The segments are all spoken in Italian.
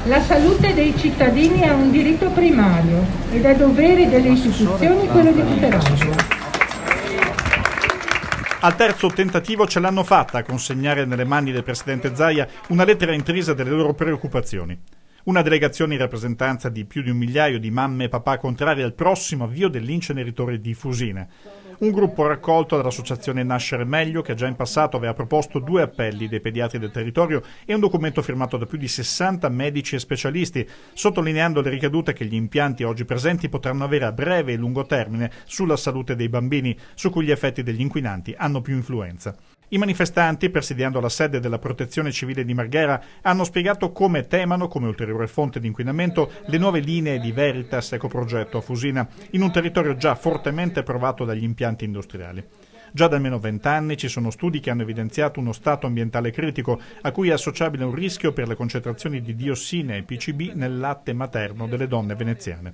La salute dei cittadini è un diritto primario ed è dovere delle istituzioni quello di tutelarlo. Al terzo tentativo ce l'hanno fatta a consegnare nelle mani del presidente Zaia una lettera intrisa delle loro preoccupazioni. Una delegazione in rappresentanza di più di 1 migliaio di mamme e papà contrari al prossimo avvio dell'inceneritore di Fusina. Un gruppo raccolto dall'associazione Nascere Meglio, che già in passato aveva proposto 2 appelli dei pediatri del territorio e un documento firmato da più di 60 medici e specialisti, sottolineando le ricadute che gli impianti oggi presenti potranno avere a breve e lungo termine sulla salute dei bambini, su cui gli effetti degli inquinanti hanno più influenza. I manifestanti, presidiando la sede della Protezione Civile di Marghera, hanno spiegato come temano, come ulteriore fonte di inquinamento, le nuove linee di Veritas Ecoprogetto a Fusina, in un territorio già fortemente provato dagli impianti industriali. Già da almeno 20 anni ci sono studi che hanno evidenziato uno stato ambientale critico, a cui è associabile un rischio per le concentrazioni di diossine e PCB nel latte materno delle donne veneziane.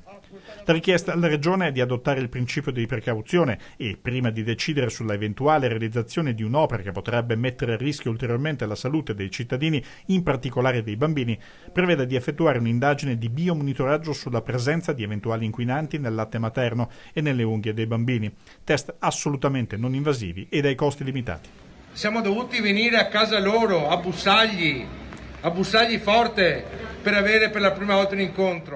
La richiesta alla Regione è di adottare il principio di precauzione e, prima di decidere sulla eventuale realizzazione di un'opera che potrebbe mettere a rischio ulteriormente la salute dei cittadini, in particolare dei bambini, prevede di effettuare un'indagine di biomonitoraggio sulla presenza di eventuali inquinanti nel latte materno e nelle unghie dei bambini. Test assolutamente non invasivi e dai costi limitati. Siamo dovuti venire a casa loro a bussargli forte per avere per la prima volta un incontro.